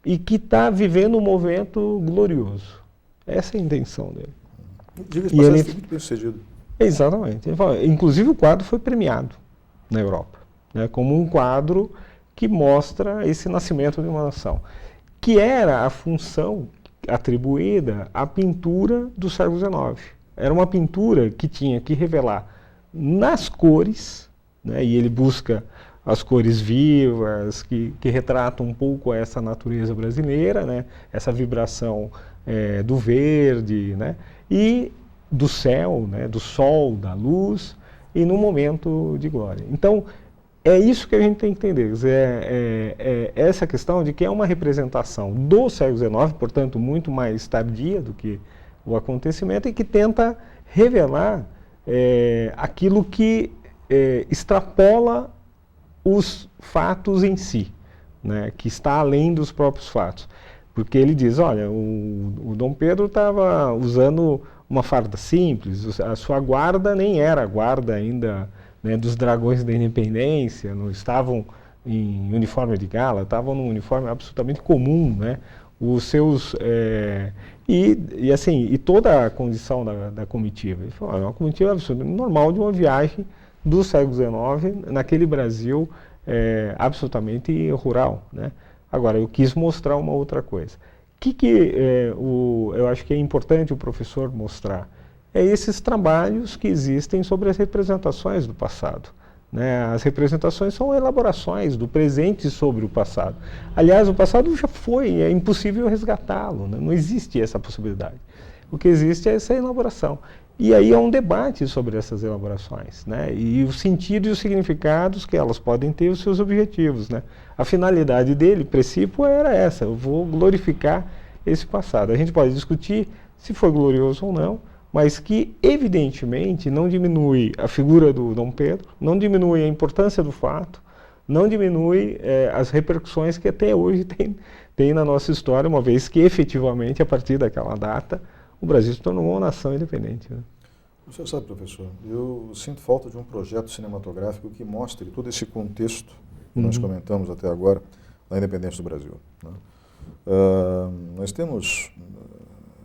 e que está vivendo um momento glorioso. Essa é a intenção dele. E ele foi muito bem sucedido. Exatamente. Ele fala, inclusive o quadro foi premiado na Europa, né, como um quadro que mostra esse nascimento de uma nação, que era a função atribuída à pintura do século XIX. Era uma pintura que tinha que revelar nas cores, né, e ele busca as cores vivas, que retratam um pouco essa natureza brasileira, né, essa vibração do verde, né, e do céu, né, do sol, da luz, e num momento de glória. Então, é isso que a gente tem que entender, essa questão de que é uma representação do século XIX, portanto, muito mais tardia do que o acontecimento e que tenta revelar aquilo que extrapola os fatos em si, né, que está além dos próprios fatos. Porque ele diz, olha, o Dom Pedro estava usando uma farda simples, a sua guarda nem era a guarda ainda, né, dos Dragões da Independência, não estavam em uniforme de gala, estavam num uniforme absolutamente comum, né? Os seus e toda a condição da comitiva. Ele falou, é uma comitiva absolutamente normal de uma viagem do século XIX naquele Brasil absolutamente rural, né? Agora, eu quis mostrar uma outra coisa. Eu acho que é importante o professor mostrar? É esses trabalhos que existem sobre as representações do passado, né? As representações são elaborações do presente sobre o passado. Aliás, o passado já foi, é impossível resgatá-lo, né? Não existe essa possibilidade. O que existe é essa elaboração. E aí é um debate sobre essas elaborações, né? E o sentido e os significados que elas podem ter, os seus objetivos, né? A finalidade dele, princípio, era essa: eu vou glorificar esse passado. A gente pode discutir se foi glorioso ou não, mas que, evidentemente, não diminui a figura do Dom Pedro, não diminui a importância do fato, não diminui as repercussões que até hoje tem na nossa história, uma vez que, efetivamente, a partir daquela data, o Brasil se tornou uma nação independente, né? Você sabe, professor, eu sinto falta de um projeto cinematográfico que mostre todo esse contexto que nós comentamos até agora da independência do Brasil, né? Nós temos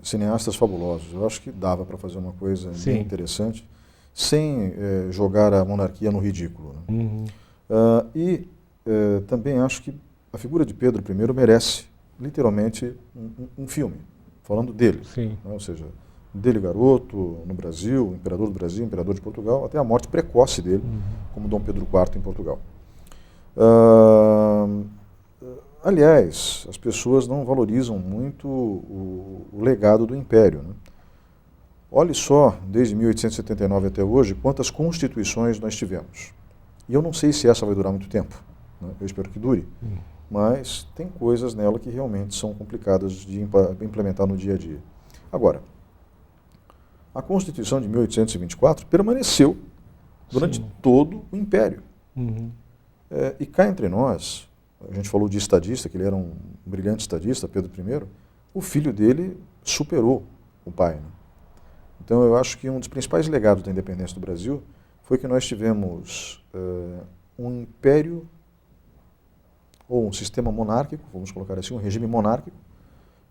cineastas fabulosos. Eu acho que dava para fazer uma coisa bem interessante, sem jogar a monarquia no ridículo, né? Também acho que a figura de Pedro I merece, literalmente, um filme, falando dele, né? Ou seja, dele garoto, no Brasil, imperador do Brasil, imperador de Portugal, até a morte precoce dele, como Dom Pedro IV em Portugal. Aliás, as pessoas não valorizam muito o legado do Império, né? Olhe só, desde 1879 até hoje, quantas constituições nós tivemos. E eu não sei se essa vai durar muito tempo, né? Eu espero que dure, mas tem coisas nela que realmente são complicadas de implementar no dia a dia. Agora, a Constituição de 1824 permaneceu durante todo o Império. E cá entre nós, a gente falou de estadista, que ele era um brilhante estadista, Pedro I, o filho dele superou o pai, né? Então eu acho que um dos principais legados da independência do Brasil foi que nós tivemos um império, ou um sistema monárquico, vamos colocar assim, um regime monárquico,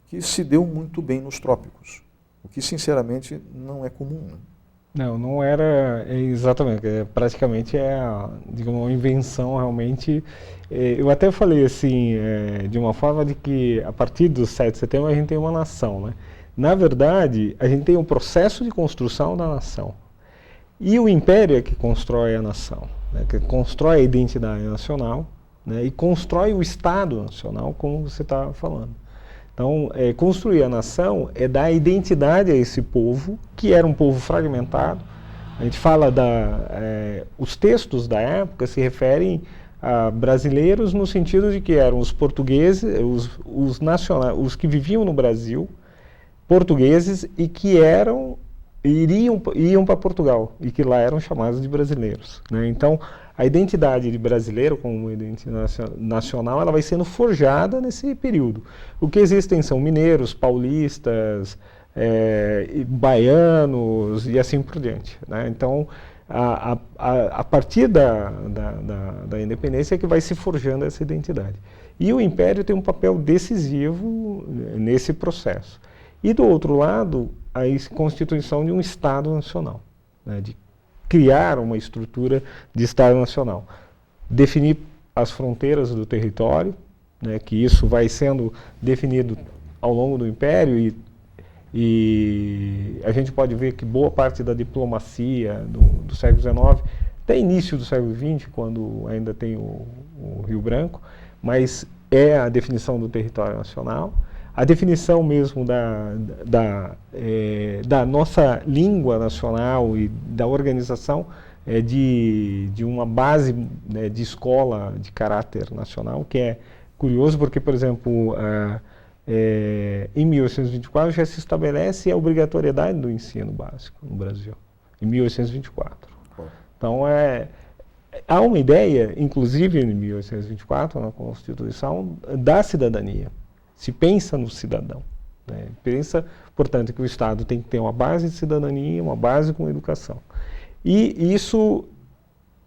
que se deu muito bem nos trópicos, o que sinceramente não é comum, né? Não era exatamente, praticamente digamos, uma invenção realmente. Eu até falei assim, de uma forma de que a partir do 7 de setembro a gente tem uma nação, né? Na verdade, a gente tem um processo de construção da nação. E o Império é que constrói a nação, né? Que constrói a identidade nacional, né? E constrói o Estado Nacional, como você está falando. Então, construir a nação é dar identidade a esse povo, que era um povo fragmentado. A gente fala os textos da época se referem a brasileiros no sentido de que eram os portugueses, os que viviam no Brasil, portugueses, e que iam para Portugal, e que lá eram chamados de brasileiros, né? Então, a identidade de brasileiro como identidade nacional, ela vai sendo forjada nesse período. O que existem são mineiros, paulistas, baianos e assim por diante, né? Então, a partir da independência é que vai se forjando essa identidade. E o Império tem um papel decisivo nesse processo. E do outro lado, a constituição de um Estado Nacional, né? De criar uma estrutura de Estado Nacional, definir as fronteiras do território, né, que isso vai sendo definido ao longo do Império, e a gente pode ver que boa parte da diplomacia do século XIX, até início do século XX, quando ainda tem o Rio Branco, mas é a definição do território nacional, a definição mesmo da nossa língua nacional e da organização de uma base, né, de escola de caráter nacional, que é curioso porque, por exemplo, em 1824 já se estabelece a obrigatoriedade do ensino básico no Brasil, em 1824. Então, há uma ideia, inclusive em 1824, na Constituição, da cidadania. Se pensa no cidadão. Né? Pensa, portanto, que o Estado tem que ter uma base de cidadania, uma base com educação. E isso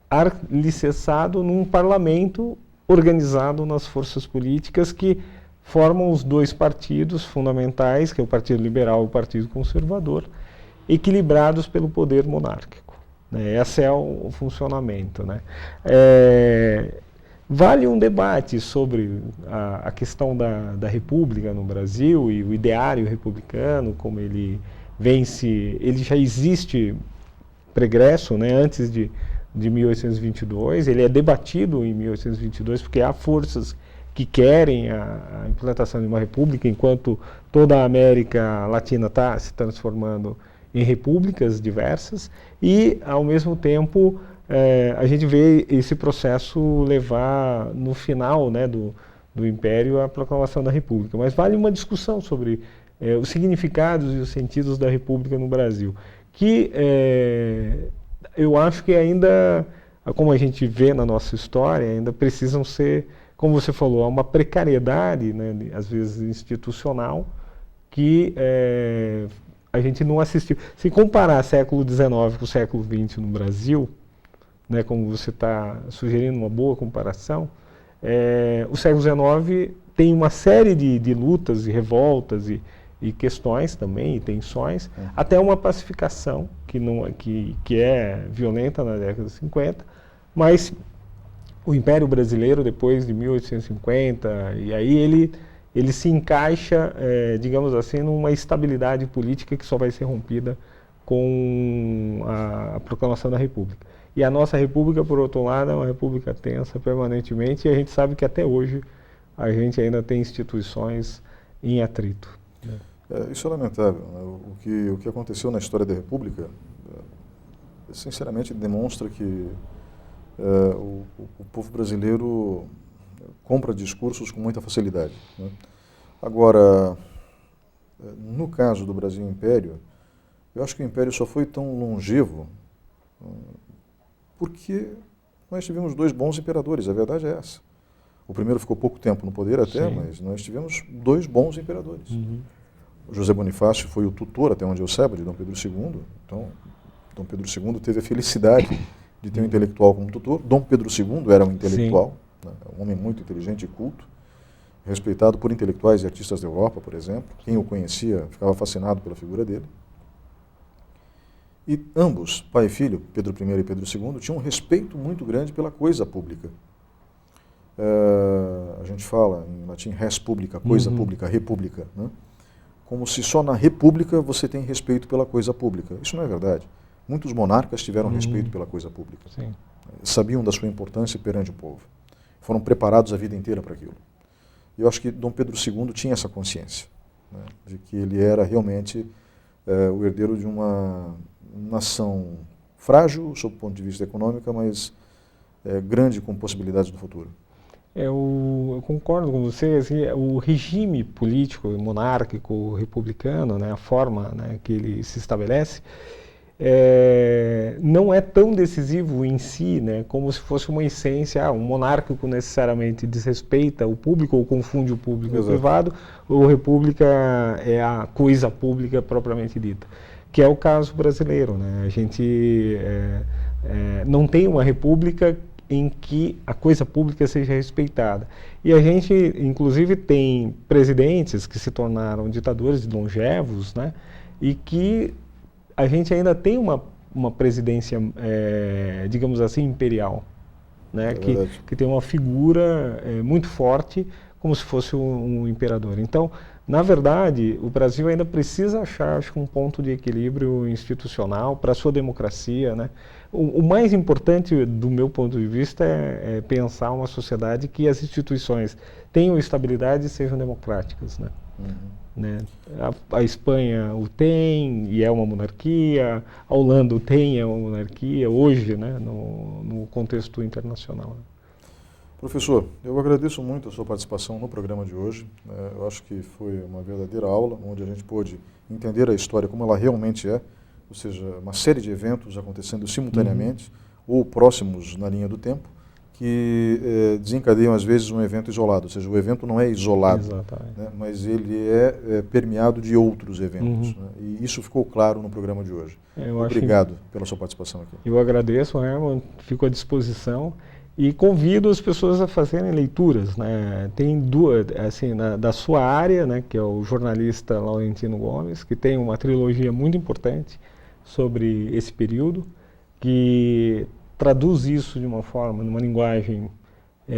alicerçado num parlamento organizado nas forças políticas que formam os dois partidos fundamentais, que é o Partido Liberal e o Partido Conservador, equilibrados pelo poder monárquico. Né? Esse é o funcionamento. Né? Vale um debate sobre a questão da República no Brasil e o ideário republicano, como ele vence, ele já existe pregresso, né, antes de 1822, ele é debatido em 1822 porque há forças que querem a implantação de uma república, enquanto toda a América Latina está se transformando em repúblicas diversas, e ao mesmo tempo a gente vê esse processo levar no final, né, do Império à proclamação da República. Mas vale uma discussão sobre os significados e os sentidos da República no Brasil, que eu acho que ainda, como a gente vê na nossa história, ainda precisam ser, como você falou, há uma precariedade, né, às vezes institucional, que a gente não assistiu. Se comparar século XIX com o século XX no Brasil, né, como você está sugerindo uma boa comparação, o século XIX tem uma série de lutas e revoltas e questões também, e tensões, até uma pacificação que é violenta na década de 50, mas o Império Brasileiro, depois de 1850, e aí ele se encaixa, digamos assim, numa estabilidade política que só vai ser rompida com a proclamação da República. E a nossa República, por outro lado, é uma República tensa permanentemente, e a gente sabe que até hoje a gente ainda tem instituições em atrito. Isso é lamentável. Né? O que aconteceu na história da República, sinceramente, demonstra que o povo brasileiro compra discursos com muita facilidade. Né? Agora, no caso do Brasil Império, eu acho que o Império só foi tão longevo porque nós tivemos dois bons imperadores, a verdade é essa. O primeiro ficou pouco tempo no poder até, sim, mas nós tivemos dois bons imperadores. Uhum. José Bonifácio foi o tutor, até onde eu saiba, de Dom Pedro II. Então, Dom Pedro II teve a felicidade de ter um intelectual como tutor. Dom Pedro II era um intelectual, né, um homem muito inteligente e culto, respeitado por intelectuais e artistas da Europa, por exemplo. Quem o conhecia ficava fascinado pela figura dele. E ambos, pai e filho, Pedro I e Pedro II, tinham um respeito muito grande pela coisa pública. A gente fala em latim res publica, coisa pública, república, né? Como se só na república você tem respeito pela coisa pública. Isso não é verdade. Muitos monarcas tiveram respeito pela coisa pública. Sim. Sabiam da sua importância perante o povo. Foram preparados a vida inteira para aquilo. E eu acho que Dom Pedro II tinha essa consciência, né, de que ele era realmente o herdeiro de uma nação frágil, sob o ponto de vista econômico, mas grande com possibilidades do futuro. Eu concordo com você, assim, o regime político, monárquico, republicano, né, a forma, né, que ele se estabelece, não é tão decisivo em si, né, como se fosse uma essência, um monárquico necessariamente desrespeita o público ou confunde o público e o privado, ou república é a coisa pública propriamente dita, que é o caso brasileiro, né? A gente não tem uma república em que a coisa pública seja respeitada. E a gente, inclusive, tem presidentes que se tornaram ditadores longevos, né, e que a gente ainda tem uma presidência, digamos assim, imperial, né, que tem uma figura muito forte, como se fosse um imperador. Então, na verdade, o Brasil ainda precisa achar, acho que, um ponto de equilíbrio institucional para a sua democracia, né? O mais importante, do meu ponto de vista, é pensar uma sociedade que as instituições tenham estabilidade e sejam democráticas, né? Né? A Espanha o tem e é uma monarquia, a Holanda o tem e é uma monarquia hoje, né? No contexto internacional. Professor, eu agradeço muito a sua participação no programa de hoje. Eu acho que foi uma verdadeira aula, onde a gente pôde entender a história como ela realmente é, ou seja, uma série de eventos acontecendo simultaneamente ou próximos na linha do tempo, que desencadeiam às vezes um evento isolado, ou seja, o evento não é isolado, né, mas ele é permeado de outros eventos. Né, e isso ficou claro no programa de hoje. Obrigado pela sua participação aqui. Eu agradeço, Herman, fico à disposição. E convido as pessoas a fazerem leituras, né? Tem duas, assim, da sua área, né, que é o jornalista Laurentino Gomes, que tem uma trilogia muito importante sobre esse período, que traduz isso de uma forma, numa linguagem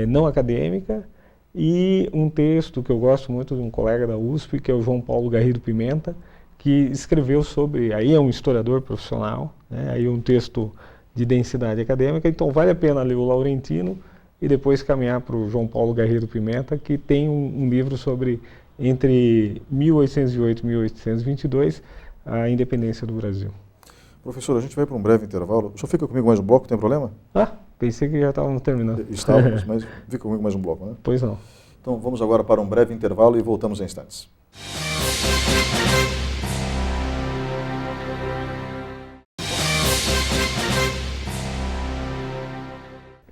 não acadêmica, e um texto que eu gosto muito de um colega da USP, que é o João Paulo Garrido Pimenta, que escreveu sobre, aí é um historiador profissional, né, aí é um texto de densidade acadêmica, então vale a pena ler o Laurentino e depois caminhar para o João Paulo Garrido Pimenta, que tem um livro sobre, entre 1808 e 1822, a independência do Brasil. Professor, a gente vai para um breve intervalo. O senhor fica comigo mais um bloco, tem problema? Pensei que já estávamos terminando. Estávamos, mas fica comigo mais um bloco, né? Pois não. Então vamos agora para um breve intervalo e voltamos em instantes.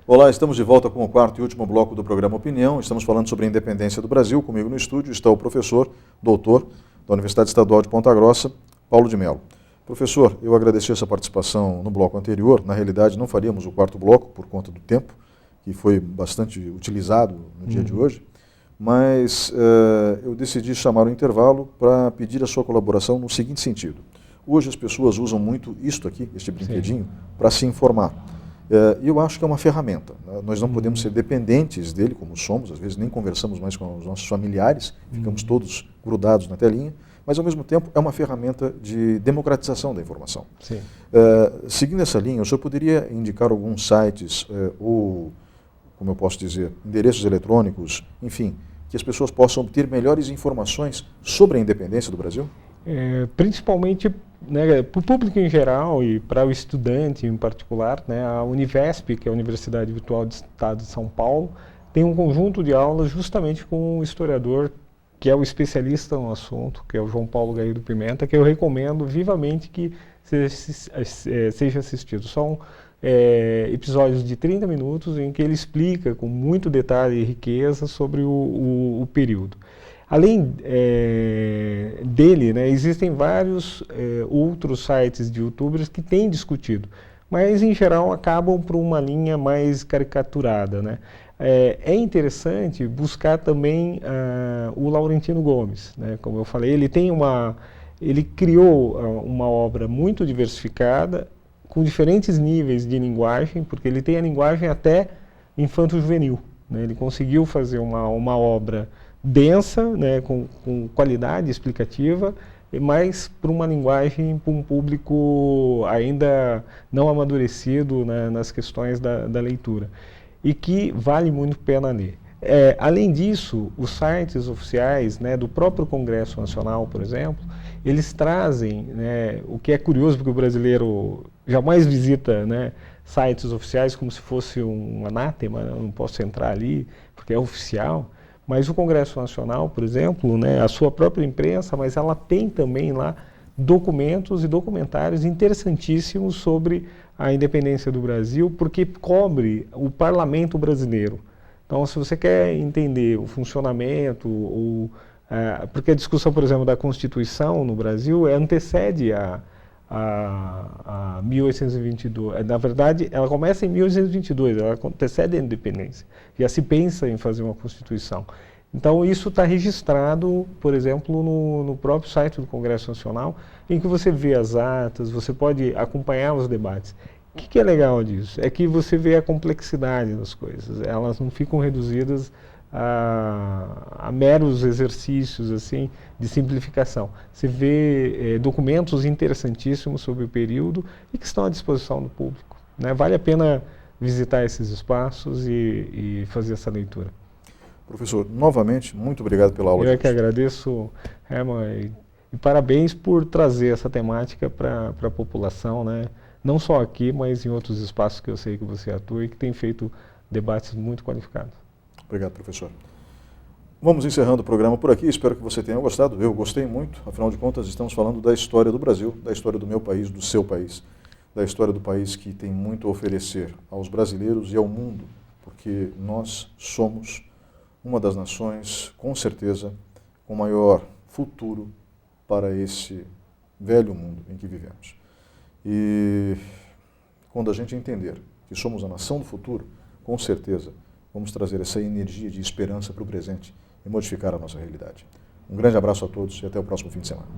Olá, estamos de volta com o quarto e último bloco do programa Opinião. Estamos falando sobre a independência do Brasil. Comigo no estúdio está o professor, doutor da Universidade Estadual de Ponta Grossa, Paulo de Mello. Professor, eu agradeci essa participação no bloco anterior. Na realidade, não faríamos o quarto bloco por conta do tempo, que foi bastante utilizado no dia de hoje, mas eu decidi chamar o intervalo para pedir a sua colaboração no seguinte sentido. Hoje as pessoas usam muito isto aqui, este brinquedinho, para se informar. E eu acho que é uma ferramenta. Nós não podemos ser dependentes dele, como somos, às vezes nem conversamos mais com os nossos familiares, ficamos todos grudados na telinha, mas ao mesmo tempo é uma ferramenta de democratização da informação. Seguindo essa linha, o senhor poderia indicar alguns sites ou, como eu posso dizer, endereços eletrônicos, enfim, que as pessoas possam obter melhores informações sobre a independência do Brasil? Principalmente, né, para o público em geral e para o estudante em particular, né, a Univesp, que é a Universidade Virtual do Estado de São Paulo, tem um conjunto de aulas justamente com um historiador que é o especialista no assunto, que é o João Paulo Garrido Pimenta, que eu recomendo vivamente que seja assistido. São episódios de 30 minutos em que ele explica com muito detalhe e riqueza sobre o período. Além dele, né, existem vários outros sites de youtubers que têm discutido, mas em geral acabam por uma linha mais caricaturada, né? É interessante buscar também o Laurentino Gomes, né? Como eu falei, ele criou uma obra muito diversificada, com diferentes níveis de linguagem, porque ele tem a linguagem até infanto-juvenil, né? Ele conseguiu fazer uma obra densa, né, com qualidade explicativa, mas para uma linguagem, para um público ainda não amadurecido, né, nas questões da leitura, e que vale muito a pena ler. Além disso, os sites oficiais, né, do próprio Congresso Nacional, por exemplo, eles trazem, né, o que é curioso, porque o brasileiro jamais visita, né, sites oficiais como se fosse um anátema, né, eu não posso entrar ali porque é oficial. Mas o Congresso Nacional, por exemplo, né, a sua própria imprensa, mas ela tem também lá documentos e documentários interessantíssimos sobre a independência do Brasil, porque cobre o parlamento brasileiro. Então, se você quer entender o funcionamento, porque a discussão, por exemplo, da Constituição no Brasil antecede a 1822. Na verdade, ela começa em 1822, ela antecede a independência. Já se pensa em fazer uma Constituição. Então, isso está registrado, por exemplo, no próprio site do Congresso Nacional, em que você vê as atas, você pode acompanhar os debates. O que é legal disso? É que você vê a complexidade das coisas. Elas não ficam reduzidas a meros exercícios assim de simplificação. Você vê documentos interessantíssimos sobre o período e que estão à disposição do público, né? Vale a pena visitar esses espaços e fazer essa leitura. Professor, novamente, muito obrigado pela aula. Eu é que agradeço, Herman, e parabéns por trazer essa temática para a população, né? Não só aqui, mas em outros espaços que eu sei que você atua e que tem feito debates muito qualificados. Obrigado, professor. Vamos encerrando o programa por aqui, espero que você tenha gostado. Eu gostei muito, afinal de contas estamos falando da história do Brasil, da história do meu país, do seu país, da história do país que tem muito a oferecer aos brasileiros e ao mundo, porque nós somos uma das nações, com certeza, com maior futuro para esse velho mundo em que vivemos. E quando a gente entender que somos a nação do futuro, com certeza vamos trazer essa energia de esperança para o presente e modificar a nossa realidade. Um grande abraço a todos e até o próximo fim de semana.